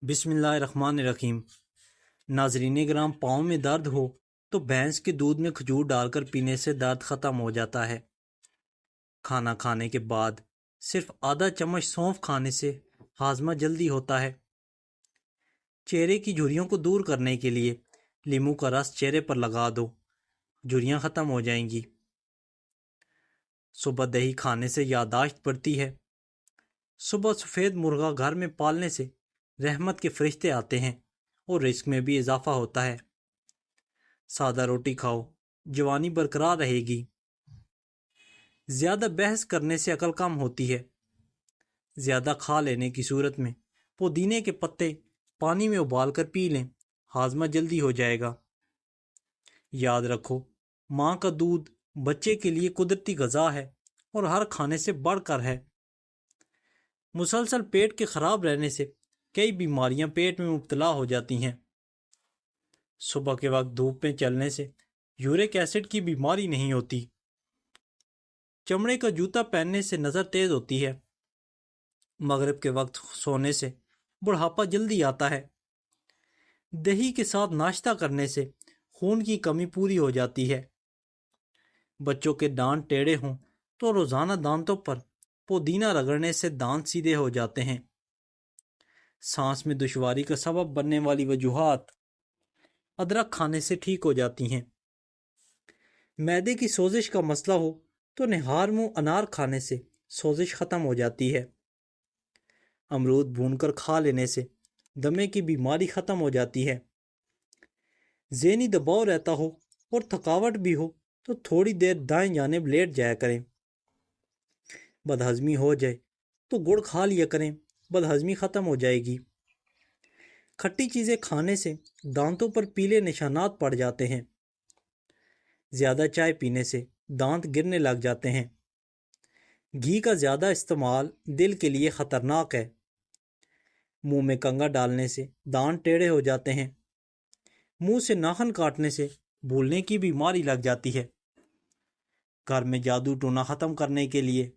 بسم اللہ الرحمن الرحیم۔ ناظرین گرام، پاؤں میں درد ہو تو بھینس کے دودھ میں کھجور ڈال کر پینے سے درد ختم ہو جاتا ہے۔ کھانا کھانے کے بعد صرف آدھا چمچ سونف کھانے سے ہاضمہ جلدی ہوتا ہے۔ چہرے کی جھریوں کو دور کرنے کے لیے لیموں کا رس چہرے پر لگا دو، جھریاں ختم ہو جائیں گی۔ صبح دہی کھانے سے یادداشت بڑھتی ہے۔ صبح سفید مرغا گھر میں پالنے سے رحمت کے فرشتے آتے ہیں اور رزق میں بھی اضافہ ہوتا ہے۔ سادہ روٹی کھاؤ، جوانی برقرار رہے گی۔ زیادہ بحث کرنے سے عقل کم ہوتی ہے۔ زیادہ کھا لینے کی صورت میں پودینے کے پتے پانی میں ابال کر پی لیں، ہاضمہ جلدی ہو جائے گا۔ یاد رکھو، ماں کا دودھ بچے کے لیے قدرتی غذا ہے اور ہر کھانے سے بڑھ کر ہے۔ مسلسل پیٹ کے خراب رہنے سے کئی بیماریاں پیٹ میں مبتلا ہو جاتی ہیں۔ صبح کے وقت دھوپ میں چلنے سے یورک ایسڈ کی بیماری نہیں ہوتی۔ چمڑے کا جوتا پہننے سے نظر تیز ہوتی ہے۔ مغرب کے وقت سونے سے بڑھاپا جلدی آتا ہے۔ دہی کے ساتھ ناشتہ کرنے سے خون کی کمی پوری ہو جاتی ہے۔ بچوں کے دانت ٹیڑھے ہوں تو روزانہ دانتوں پر پودینہ رگڑنے سے دانت سیدھے ہو جاتے ہیں۔ سانس میں دشواری کا سبب بننے والی وجوہات ادرک کھانے سے ٹھیک ہو جاتی ہیں۔ معدے کی سوزش کا مسئلہ ہو تو نہار منہ انار کھانے سے سوزش ختم ہو جاتی ہے۔ امرود بھون کر کھا لینے سے دمے کی بیماری ختم ہو جاتی ہے۔ ذہنی دباؤ رہتا ہو اور تھکاوٹ بھی ہو تو تھوڑی دیر دائیں جانب لیٹ جایا کریں۔ بدہضمی ہو جائے تو گڑ کھا لیا کریں، بدہضمی ختم ہو جائے گی۔ کھٹی چیزیں کھانے سے دانتوں پر پیلے نشانات پڑ جاتے ہیں۔ زیادہ چائے پینے سے دانت گرنے لگ جاتے ہیں۔ گھی کا زیادہ استعمال دل کے لیے خطرناک ہے۔ منہ میں کنگھا ڈالنے سے دانت ٹیڑھے ہو جاتے ہیں۔ منہ سے ناخن کاٹنے سے بھولنے کی بیماری لگ جاتی ہے۔ گھر میں جادو ٹونا ختم کرنے کے لیے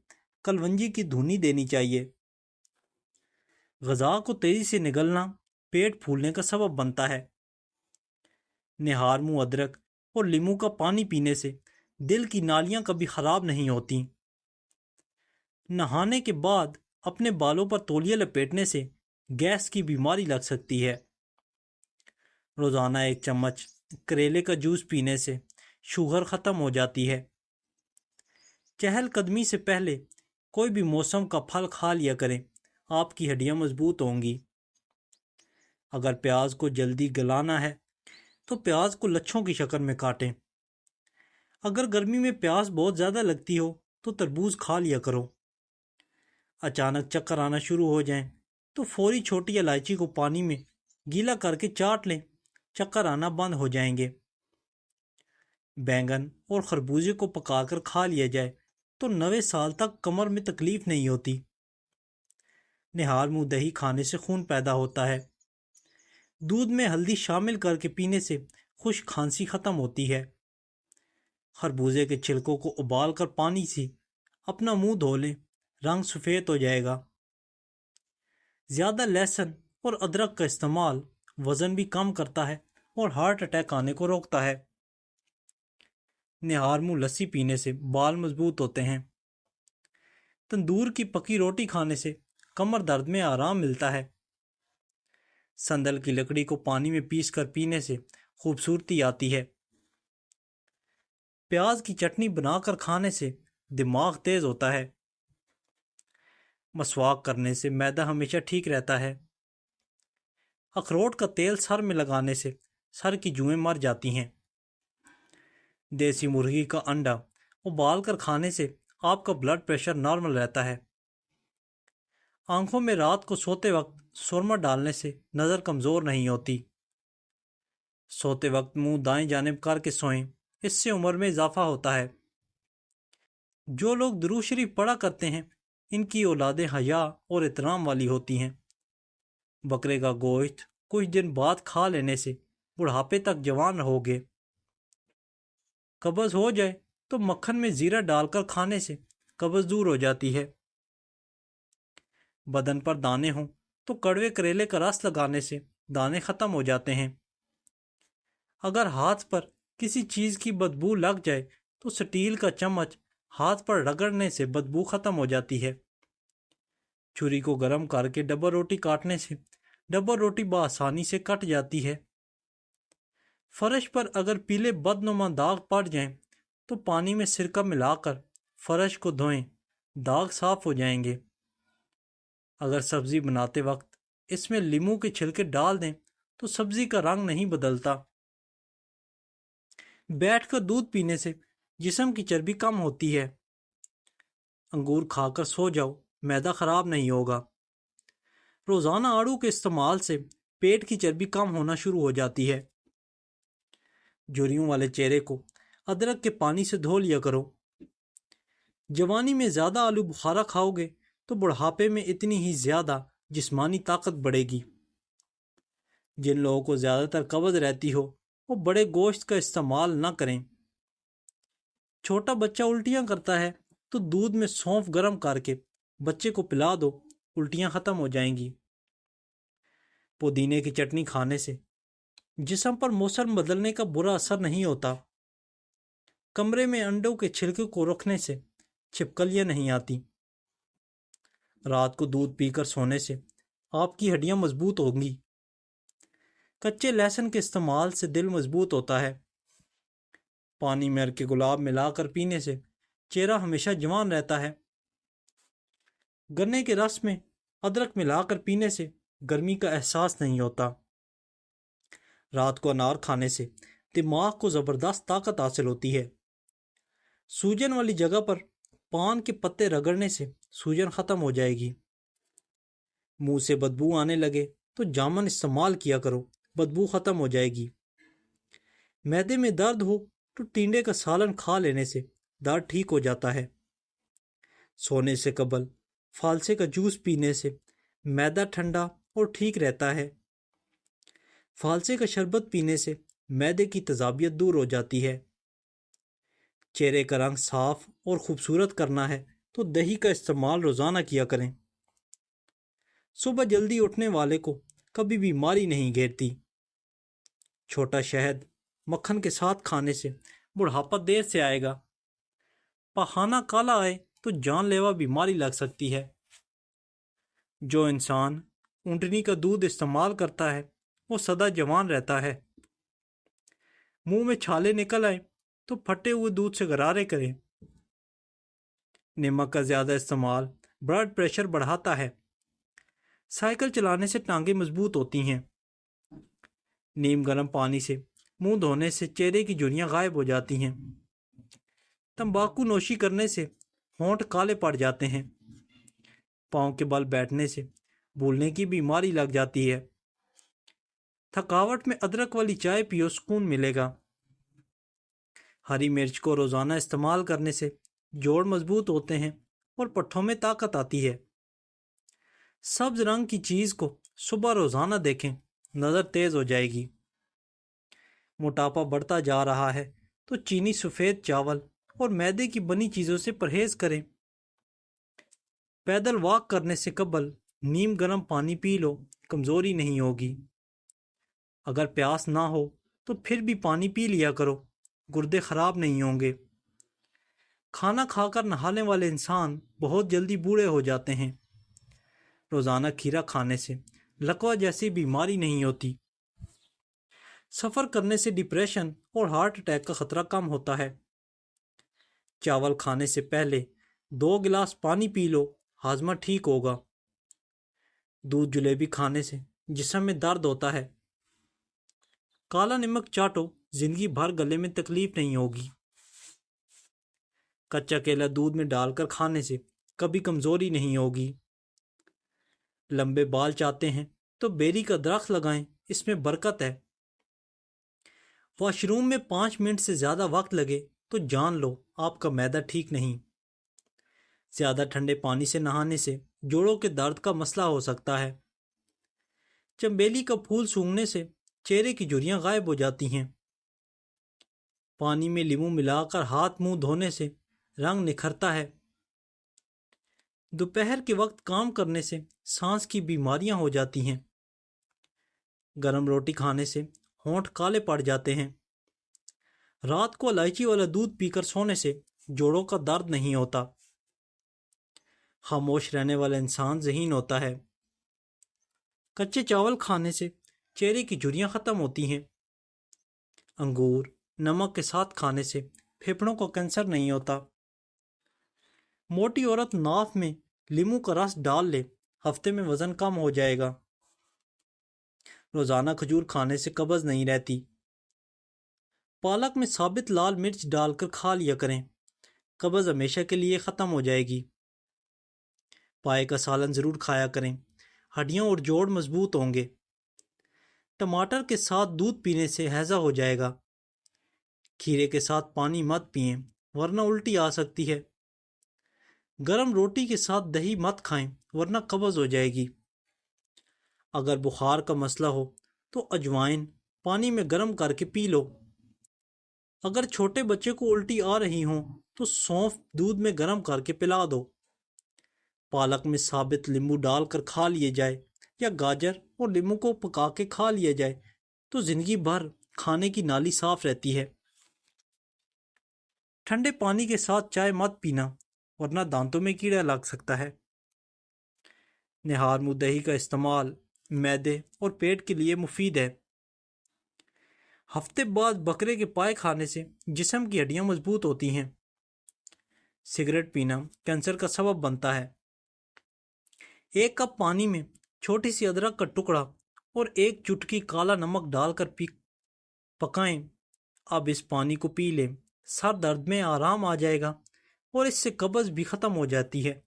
کلونجی کی دھونی دینی چاہیے۔ غذا کو تیزی سے نگلنا پیٹ پھولنے کا سبب بنتا ہے۔ نہار منہ ادرک اور لیموں کا پانی پینے سے دل کی نالیاں کبھی خراب نہیں ہوتی۔ نہانے کے بعد اپنے بالوں پر تولیہ لپیٹنے سے گیس کی بیماری لگ سکتی ہے۔ روزانہ 1 چمچ کریلے کا جوس پینے سے شوگر ختم ہو جاتی ہے۔ چہل قدمی سے پہلے کوئی بھی موسم کا پھل کھا لیا کریں، آپ کی ہڈیاں مضبوط ہوں گی۔ اگر پیاز کو جلدی گلانا ہے تو پیاز کو لچھوں کی شکل میں کاٹیں۔ اگر گرمی میں پیاس بہت زیادہ لگتی ہو تو تربوز کھا لیا کرو۔ اچانک چکر آنا شروع ہو جائیں تو فوری چھوٹی الائچی کو پانی میں گیلا کر کے چاٹ لیں، چکر آنا بند ہو جائیں گے۔ بینگن اور خربوزے کو پکا کر کھا لیا جائے تو 90 سال تک کمر میں تکلیف نہیں ہوتی۔ نہار منہ دہی کھانے سے خون پیدا ہوتا ہے۔ دودھ میں ہلدی شامل کر کے پینے سے خشک کھانسی ختم ہوتی ہے۔ خربوزے کے چھلکوں کو ابال کر پانی سے اپنا منہ دھو لیں، رنگ سفید ہو جائے گا۔ زیادہ لہسن اور ادرک کا استعمال وزن بھی کم کرتا ہے اور ہارٹ اٹیک آنے کو روکتا ہے۔ نہار منہ لسی پینے سے بال مضبوط ہوتے ہیں۔ تندور کی پکی روٹی کھانے سے کمر درد میں آرام ملتا ہے۔ سندل کی لکڑی کو پانی میں پیس کر پینے سے خوبصورتی آتی ہے۔ پیاز کی چٹنی بنا کر کھانے سے دماغ تیز ہوتا ہے۔ مسواک کرنے سے معدہ ہمیشہ ٹھیک رہتا ہے۔ اخروٹ کا تیل سر میں لگانے سے سر کی جوئیں مر جاتی ہیں۔ دیسی مرغی کا انڈا ابال کر کھانے سے آپ کا بلڈ پریشر نارمل رہتا ہے۔ آنکھوں میں رات کو سوتے وقت سرما ڈالنے سے نظر کمزور نہیں ہوتی۔ سوتے وقت منہ دائیں جانب کر کے سوئیں، اس سے عمر میں اضافہ ہوتا ہے۔ جو لوگ درود شریف پڑھا کرتے ہیں ان کی اولادیں حیا اور احترام والی ہوتی ہیں۔ بکرے کا گوشت کچھ دن بعد کھا لینے سے بڑھاپے تک جوان رہو گے۔ قبض ہو جائے تو مکھن میں زیرہ ڈال کر کھانے سے قبض دور ہو جاتی ہے۔ بدن پر دانے ہوں تو کڑوے کریلے کا رس لگانے سے دانے ختم ہو جاتے ہیں۔ اگر ہاتھ پر کسی چیز کی بدبو لگ جائے تو سٹیل کا چمچ ہاتھ پر رگڑنے سے بدبو ختم ہو جاتی ہے۔ چھری کو گرم کر کے ڈبل روٹی کاٹنے سے ڈبل روٹی بآسانی سے کٹ جاتی ہے۔ فرش پر اگر پیلے بدنما داغ پڑ جائیں تو پانی میں سرکہ ملا کر فرش کو دھوئیں، داغ صاف ہو جائیں گے۔ اگر سبزی بناتے وقت اس میں لیموں کے چھلکے ڈال دیں تو سبزی کا رنگ نہیں بدلتا۔ بیٹھ کر دودھ پینے سے جسم کی چربی کم ہوتی ہے۔ انگور کھا کر سو جاؤ، معدہ خراب نہیں ہوگا۔ روزانہ آڑو کے استعمال سے پیٹ کی چربی کم ہونا شروع ہو جاتی ہے۔ جھریوں والے چہرے کو ادرک کے پانی سے دھو لیا کرو۔ جوانی میں زیادہ آلو بخارا کھاؤ گے تو بڑھاپے میں اتنی ہی زیادہ جسمانی طاقت بڑھے گی۔ جن لوگوں کو زیادہ تر قبض رہتی ہو وہ بڑے گوشت کا استعمال نہ کریں۔ چھوٹا بچہ الٹیاں کرتا ہے تو دودھ میں سونف گرم کر کے بچے کو پلا دو، الٹیاں ختم ہو جائیں گی۔ پودینے کی چٹنی کھانے سے جسم پر موسم بدلنے کا برا اثر نہیں ہوتا۔ کمرے میں انڈوں کے چھلکے کو رکھنے سے چھپکلیاں نہیں آتی۔ رات کو دودھ پی کر سونے سے آپ کی ہڈیاں مضبوط ہوں گی۔ کچے لہسن کے استعمال سے دل مضبوط ہوتا ہے۔ پانی میں ارک گلاب ملا کر پینے سے چہرہ ہمیشہ جوان رہتا ہے۔ گنے کے رس میں ادرک ملا کر پینے سے گرمی کا احساس نہیں ہوتا۔ رات کو انار کھانے سے دماغ کو زبردست طاقت حاصل ہوتی ہے۔ سوجن والی جگہ پر پان کے پتے رگڑنے سے سوجن ختم ہو جائے گی۔ منہ سے بدبو آنے لگے تو جامن استعمال کیا کرو، بدبو ختم ہو جائے گی۔ معدے میں درد ہو تو ٹینڈے کا سالن کھا لینے سے درد ٹھیک ہو جاتا ہے۔ سونے سے قبل فالسے کا جوس پینے سے معدہ ٹھنڈا اور ٹھیک رہتا ہے۔ فالسے کا شربت پینے سے معدے کی تیزابیت دور ہو جاتی ہے۔ چہرے کا رنگ صاف اور خوبصورت کرنا ہے تو دہی کا استعمال روزانہ کیا کریں۔ صبح جلدی اٹھنے والے کو کبھی بیماری نہیں گھیرتی۔ چھوٹا شہد مکھن کے ساتھ کھانے سے بڑھاپا دیر سے آئے گا۔ پخانہ کالا آئے تو جان لیوا بیماری لگ سکتی ہے۔ جو انسان اونٹنی کا دودھ استعمال کرتا ہے وہ سدا جوان رہتا ہے۔ منہ میں چھالے نکل آئے تو پھٹے ہوئے دودھ سے غرارے کریں۔ نمک کا زیادہ استعمال بلڈ پریشر بڑھاتا ہے۔ سائیکل چلانے سے ٹانگیں مضبوط ہوتی ہیں۔ نیم گرم پانی سے منہ دھونے سے چہرے کی جھریاں غائب ہو جاتی ہیں۔ تمباکو نوشی کرنے سے ہونٹ کالے پڑ جاتے ہیں۔ پاؤں کے بل بیٹھنے سے بھولنے کی بیماری لگ جاتی ہے۔ تھکاوٹ میں ادرک والی چائے پیو، سکون ملے گا۔ ہری مرچ کو روزانہ استعمال کرنے سے جوڑ مضبوط ہوتے ہیں اور پٹھوں میں طاقت آتی ہے۔ سبز رنگ کی چیز کو صبح روزانہ دیکھیں، نظر تیز ہو جائے گی۔ موٹاپا بڑھتا جا رہا ہے تو چینی سفید چاول اور میدے کی بنی چیزوں سے پرہیز کریں۔ پیدل واک کرنے سے قبل نیم گرم پانی پی لو، کمزوری نہیں ہوگی۔ اگر پیاس نہ ہو تو پھر بھی پانی پی لیا کرو، گردے خراب نہیں ہوں گے۔ کھانا کھا کر نہانے والے انسان بہت جلدی بوڑھے ہو جاتے ہیں۔ روزانہ کھیرا کھانے سے لکوہ جیسی بیماری نہیں ہوتی۔ سفر کرنے سے ڈپریشن اور ہارٹ اٹیک کا خطرہ کم ہوتا ہے۔ چاول کھانے سے پہلے 2 گلاس پانی پی لو، ہاضمہ ٹھیک ہوگا۔ دودھ جلیبی کھانے سے جسم میں درد ہوتا ہے۔ کالا نمک چاٹو، زندگی بھر گلے میں تکلیف نہیں ہوگی۔ کچا کیلا دودھ میں ڈال کر کھانے سے کبھی کمزوری نہیں ہوگی۔ لمبے بال چاہتے ہیں تو بیری کا درخت لگائیں، اس میں برکت ہے۔ واش روم میں 5 منٹ سے زیادہ وقت لگے تو جان لو آپ کا معدہ ٹھیک نہیں۔ زیادہ ٹھنڈے پانی سے نہانے سے جوڑوں کے درد کا مسئلہ ہو سکتا ہے۔ چنبیلی کا پھول سونگھنے سے چہرے کی جھریاں غائب ہو جاتی ہیں۔ پانی میں لیموں ملا کر ہاتھ منہ دھونے سے رنگ نکھرتا ہے۔ دوپہر کے وقت کام کرنے سے سانس کی بیماریاں ہو جاتی ہیں۔ گرم روٹی کھانے سے ہونٹ کالے پڑ جاتے ہیں۔ رات کو الائچی والا دودھ پی کر سونے سے جوڑوں کا درد نہیں ہوتا۔ خاموش رہنے والا انسان ذہین ہوتا ہے۔ کچے چاول کھانے سے چہرے کی جھریاں ختم ہوتی ہیں۔ انگور نمک کے ساتھ کھانے سے پھیپھڑوں کو کینسر نہیں ہوتا۔ موٹی عورت ناف میں لیموں کا رس ڈال لے، ہفتے میں وزن کم ہو جائے گا۔ روزانہ کھجور کھانے سے قبض نہیں رہتی۔ پالک میں ثابت لال مرچ ڈال کر کھا لیا کریں، قبض ہمیشہ کے لیے ختم ہو جائے گی۔ پائے کا سالن ضرور کھایا کریں، ہڈیاں اور جوڑ مضبوط ہوں گے۔ ٹماٹر کے ساتھ دودھ پینے سے ہیضہ ہو جائے گا۔ کھیرے کے ساتھ پانی مت پئیں ورنہ الٹی آ سکتی ہے۔ گرم روٹی کے ساتھ دہی مت کھائیں ورنہ قبض ہو جائے گی۔ اگر بخار کا مسئلہ ہو تو اجوائن پانی میں گرم کر کے پی لو۔ اگر چھوٹے بچے کو الٹی آ رہی ہوں تو سونف دودھ میں گرم کر کے پلا دو۔ پالک میں ثابت لیموں ڈال کر کھا لیے جائے یا گاجر اور لیموں کو پکا کے کھا لیا جائے تو زندگی بھر کھانے کی نالی صاف رہتی ہے۔ ٹھنڈے پانی کے ساتھ چائے مت پینا ورنہ دانتوں میں کیڑا لگ سکتا ہے۔ نہار منہ دہی کا استعمال معدے اور پیٹ کے لیے مفید ہے۔ ہفتے بعد بکرے کے پائے کھانے سے جسم کی ہڈیاں مضبوط ہوتی ہیں۔ سگریٹ پینا کینسر کا سبب بنتا ہے۔ ایک کپ پانی میں چھوٹی سی ادرک کا ٹکڑا اور ایک چٹکی کالا نمک ڈال کر پکائیں۔ اب اس پانی کو پی لیں، سر درد میں آرام آ جائے گا اور اس سے قبض بھی ختم ہو جاتی ہے۔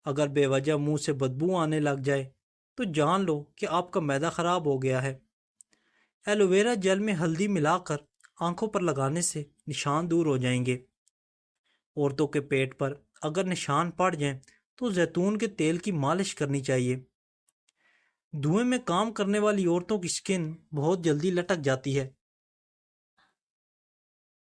اگر بے وجہ منہ سے بدبو آنے لگ جائے تو جان لو کہ آپ کا معدہ خراب ہو گیا ہے۔ ایلو ویرا جیل میں ہلدی ملا کر آنکھوں پر لگانے سے نشان دور ہو جائیں گے۔ عورتوں کے پیٹ پر اگر نشان پڑ جائیں تو زیتون کے تیل کی مالش کرنی چاہیے۔ دھوئیں میں کام کرنے والی عورتوں کی سکن بہت جلدی لٹک جاتی ہے۔